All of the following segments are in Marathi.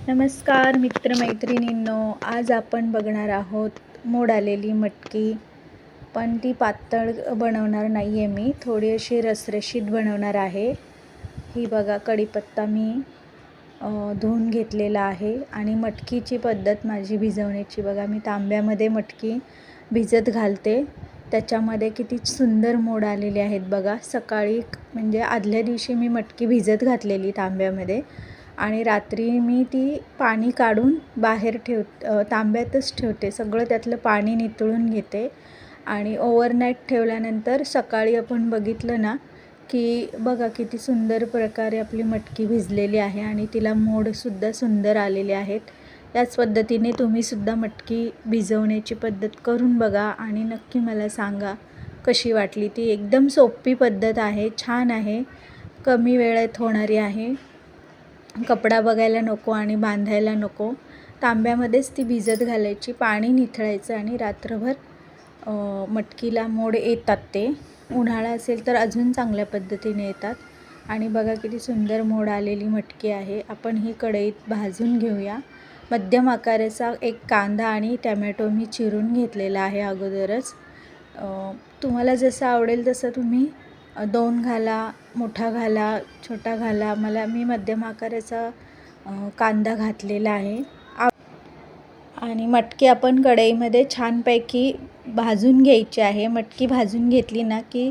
नमस्कार मित्रमैत्रिणींनो, आज आपण बघणार आहोत मोड आलेली मटकी. पण ती पातळ बनवणार नाही आहे, मी थोडी अशी रसरशीत बनवणार आहे. ही बघा, कढीपत्ता मी धुवून घेतलेला आहे आणि मटकीची पद्धत माझी भिजवण्याची बघा. मी तांब्यामध्ये मटकी भिजत घालते, त्याच्यामध्ये किती सुंदर मोड आलेले आहेत बघा. सकाळी म्हणजे आदल्या दिवशी मी मटकी भिजत घातलेली तांब्यामध्ये आणि रात्री मी ती पाणी काढून बाहेर तांब्यातच ठेवते. सगळं त्यातलं पाणी नितळून घेते आणि ओव्हरनाईट ठेवल्यानंतर सकाळी आपण बघितलं ना की बघा किती सुंदर प्रकारे आपली मटकी भिजलेली आहे आणि तिला मोडसुद्धा सुंदर आलेले आहेत. याच पद्धतीने तुम्हीसुद्धा मटकी भिजवण्याची पद्धत करून बघा आणि नक्की मला सांगा कशी वाटली. ती एकदम सोपी पद्धत आहे, छान आहे, कमी वेळेत होणारी आहे. कपडा बघायला नको आणि बांधायला नको. तांब्यामध्येच ती भिजत घालायची, पाणी निथळायचं आणि रात्रभर मटकीला मोड येतात. ते उन्हाळा असेल तर अजून चांगल्या पद्धतीने येतात. आणि बघा किती सुंदर मोड आलेली मटकी आहे. आपण ही कढईत भाजून घेऊया. मध्यम आकाराचा एक कांदा आणि टॅमॅटो मी चिरून घेतलेला आहे अगोदरच. तुम्हाला जसं आवडेल तसं तुम्ही 2 घाला, मोठा घाला, छोटा घाला. मी मध्यम आकाराचा कांदा घातलेला आहे. आणि मटकी आपण कढईमध्ये छानपैकी भाजून घ्यायची आहे. मटकी भाजून घेतली ना की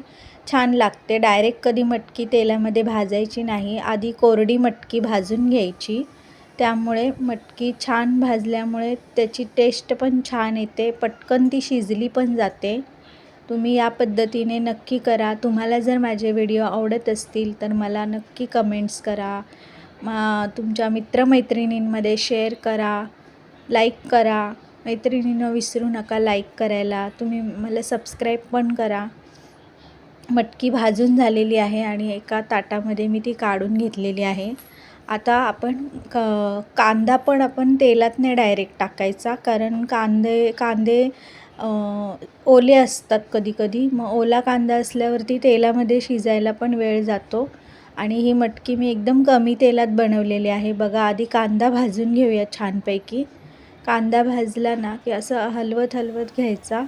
छान लागते. डायरेक्ट कधी मटकी तेलामध्ये भाजायची नाही, आधी कोरडी मटकी भाजून घ्यायची. त्यामुळे मटकी छान भाजल्यामुळे त्याची टेस्ट पण छान येते, पटकन ती शिजली पण जाते. तुम्ही या पद्धतीने नक्की करा. तुम्हाला जर माझे व्हिडिओ आवडत असतील तर मला नक्की कमेंट्स करा, तुमच्या मित्रमैत्रिणींमध्ये शेअर करा, लाईक करा. मैत्रिणींना विसरू नका लाईक करायला. तुम्ही मला सबस्क्राईब पण करा. मटकी भाजून झालेली आहे आणि एका ताटामध्ये मी ती काढून घेतलेली आहे. आता आपण कांदा पण आपण तेलात नाही डायरेक्ट टाकायचा, कारण कांदे ओले असतात कधीकधी. मग ओला कांदा असल्यावरती तेलामध्ये शिजायला पण वेळ जातो. आणि ही मटकी मी एकदम कमी तेलात बनवलेली आहे. बघा, आधी कांदा भाजून घेऊया छानपैकी. कांदा भाजला ना की असं हलवत घ्यायचा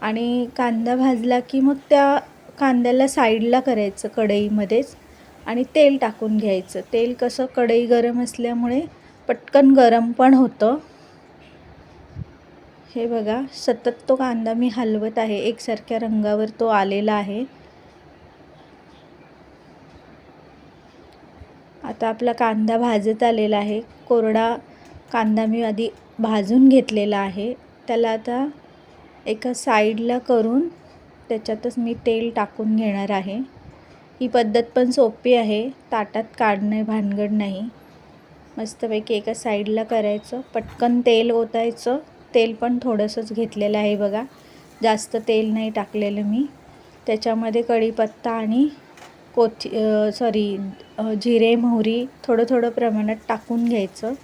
आणि कांदा भाजला की मग त्या कांद्याला साईडला करायचं कढईमध्येच आणि तेल टाकून घ्यायचं. तेल कसं, कढई गरम असल्यामुळे पटकन गरम पण होतं. हे बघा, सतत तो कांदा मी हलवत आहे, एकसारख्या रंगावर तो आलेला आहे. आता आपला कांदा भाजत आलेला आहे. कोरडा कांदा मी आधी भाजून घेतलेला आहे. त्याला आता एका साईडला करून त्याच्यातच मी तेल टाकून घेणार आहे. ही पद्धत पण सोपी आहे, ताटात काढणे भानगड नाही. मस्तपैकी एका साईडला करायचं, पटकन तेल ओतायचं. तेल पण थोडंसंच घेतलेलं आहे बघा, जास्त तेल नाही टाकलेलं मी. त्याच्यामध्ये कढीपत्ता आणि जिरे मोहरी थोडं प्रमाणात टाकून घ्यायचं.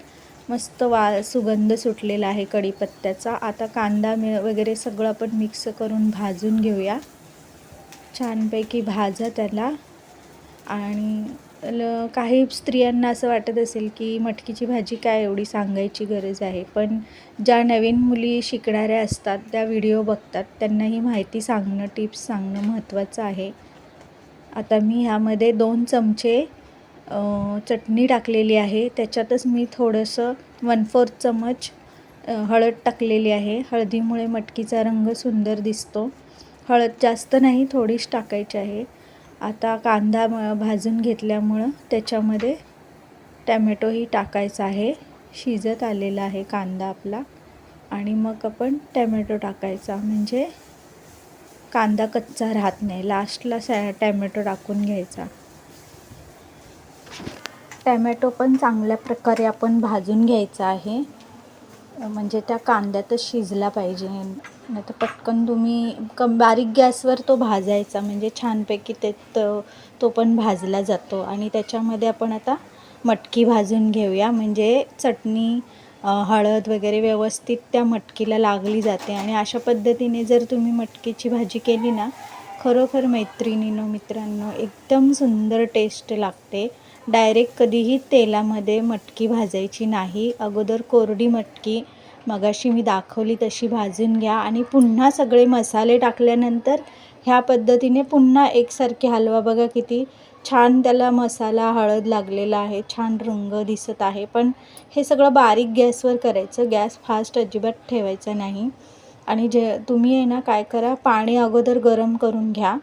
मस्त सुगंध सुटलेला आहे कढीपत्त्याचा. आता कांदा वगैरे सगळं आपण मिक्स करून भाजून घेऊया. छानपैकी भाजा त्याला. आणि काही स्त्रियांना असं वाटत असेल की मटकीची भाजी काय एवढी सांगायची गरज आहे, पण ज्या नवीन मुली शिकणाऱ्या असतात, त्या व्हिडिओ बघतात, त्यांना ही माहिती सांगणं, टिप्स सांगणं महत्त्वाचं आहे. आता मी ह्यामध्ये 2 चमचे चटणी टाकलेली आहे. त्याच्यातच मी थोडंसं 1/4 चमच हळद टाकलेली आहे. हळदीमुळे मटकीचा रंग सुंदर दिसतो. हळद जास्त नाही, थोडीच टाकायची आहे. आता कांदा भाजून घेतल्यामुळं त्याच्यामध्ये टॅमॅटोही टाकायचा आहे. शिजत आलेला आहे कांदा आपला आणि मग आपण टॅमॅटो टाकायचा, म्हणजे कांदा कच्चा राहत नाही. लास्टला टॅमॅटो टाकून घ्यायचा. टॅमॅटो पण चांगल्या प्रकारे आपण भाजून घ्यायचा आहे, म्हणजे त्या कांद्यातच शिजला पाहिजे. नाही तर पटकन तुम्ही बारीक गॅसवर तो भाजायचा, म्हणजे छानपैकी तो पण भाजला जातो. आणि त्याच्यामध्ये आपण आता मटकी भाजून घेऊया, म्हणजे चटणी हळद वगैरे व्यवस्थित त्या मटकीला लागली जाते. आणि अशा पद्धतीने जर तुम्ही मटकीची भाजी केली ना, खरोखर मैत्रिणींनो, मित्रांनो, एकदम सुंदर टेस्ट लागते. डायरेक्ट कधीही तेलामध्ये मटकी भाजायची नाही. अगोदर कोरडी मटकी मगाशी मी दाखवली तशी भाजून घ्या आणि पुन्हा सगळे मसाले टाकल्यानंतर ह्या पद्धतीने पुन्हा एकसारखे हलवा. बघा किती छान त्याला मसाला हळद लागलेला आहे, छान रंग दिसत आहे. पण हे सगळं बारीक गॅसवर करायचं, गॅस फास्ट अजिबात ठेवायचा नाही. आणि जे तुम्ही आहे ना काय करा, पाणी अगोदर गरम करून घ्या.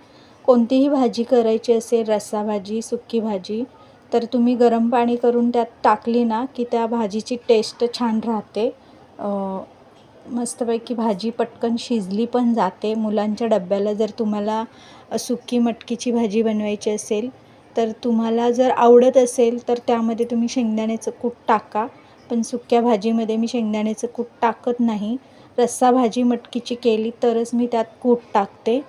कोणतीही भाजी करायची असेल, रस्सा भाजी, सुक्की भाजी, तर तुम्ही गरम पाणी करून त्यात टाकली ना की त्या भाजीची टेस्ट छान राहते. मस्तपैकी भाजी पटकन शिजली पण जाते. मुलांच्या डब्याला जर तुम्हाला सुक्की मटकीची भाजी बनवायची असेल, तर तुम्हाला जर आवडत असेल तर त्यामध्ये तुम्ही शेंगदाण्याचं कूट टाका. पण सुक्या भाजीमध्ये मी शेंगदाण्याचं कूट टाकत नाही. रस्सा भाजी मटकीची केली तरच मी त्यात कूट टाकते.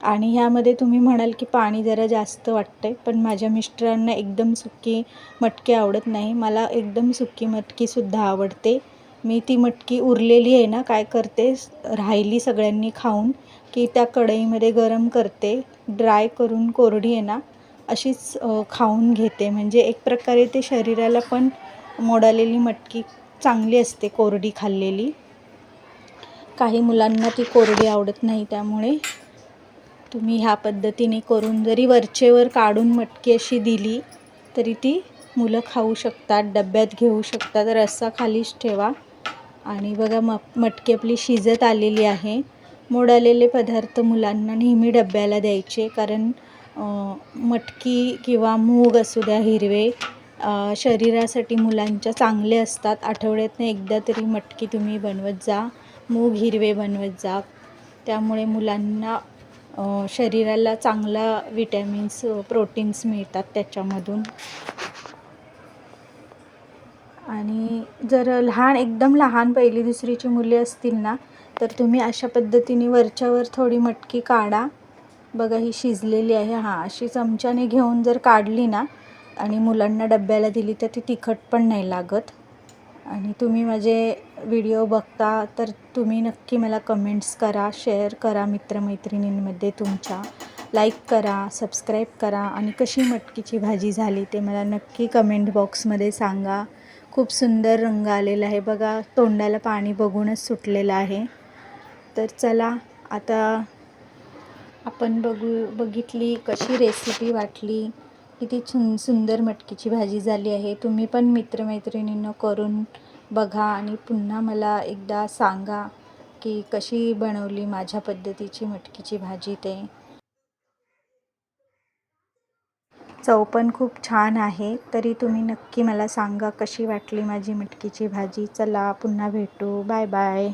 आणि ह्यामध्ये तुम्ही म्हणाल की पाणी जरा जास्त वाटतंय, पण माझ्या मिस्टरांना एकदम सुक्की मटकी आवडत नाही. मला एकदम सुक्की मटकीसुद्धा आवडते. मी ती मटकी उरलेली आहे ना काय करते, राहिली सगळ्यांनी खाऊन की त्या कढईमध्ये गरम करते, ड्राय करून कोरडी आहे ना अशीच खाऊन घेते. म्हणजे एक प्रकारे ते शरीराला पण मोड आलेली मटकी चांगली असते कोरडी खाल्लेली. काही मुलांना ती कोरडी आवडत नाही, त्यामुळे तुम्ही ह्या पद्धतीने करून जरी वरचेवर काढून मटकी अशी दिली तरी ती मुलं खाऊ शकतात, डब्यात घेऊ शकतात. रस्सा खालीच ठेवा. आणि बघा मटकी आपली शिजत आलेली आहे. मोड आलेले पदार्थ मुलांना नेहमी डब्याला द्यायचे, कारण मटकी किंवा मूग असू द्या हिरवे, शरीरासाठी मुलांच्या चांगले असतात. आठवड्यातनं एकदा तरी मटकी तुम्ही बनवत जा, मूग हिरवे बनवत जा. त्यामुळे मुलांना शरीराला चांगला विटॅमिन्स, प्रोटीन्स मिळतात त्याच्यामधून. आणि जर एकदम लहान 1ली-2रीची मुले असतील ना, तर तुम्ही अशा पद्धतीने वरच्यावर थोडी मटकी काढा. बघा ही शिजलेली आहे. अशी चमच्याने घेऊन जर काढली ना आणि मुलांना डब्याला दिली तर ती तिखट पण नाही लागत. आणि तुम्ही माझे व्हिडिओ बघता तर तुम्ही नक्की मला कमेंट्स करा, शेअर करा मित्रमैत्रिणींमध्ये तुमच्या, लाईक करा, सबस्क्राईब करा. आणि कशी मटकीची भाजी झाली ते मला नक्की कमेंट बॉक्समध्ये सांगा. खूप सुंदर रंग आलेला आहे बघा, तोंडाला पाणी बघूनच सुटलेलं आहे. तर चला आता आपण बघितली कशी रेसिपी वाटली, किती सुंदर मटकीची भाजी झाली आहे. तुम्ही पण मित्रमैत्रिणींना करून बघा आणि पुन्हा मला एकदा सांगा की कशी बनवली माझ्या पद्धतीची मटकीची भाजी ते. चव पण खूप छान आहे. तरी तुम्ही नक्की मला सांगा कशी वाटली माझी मटकीची भाजी. चला पुन्हा भेटू. Bye bye.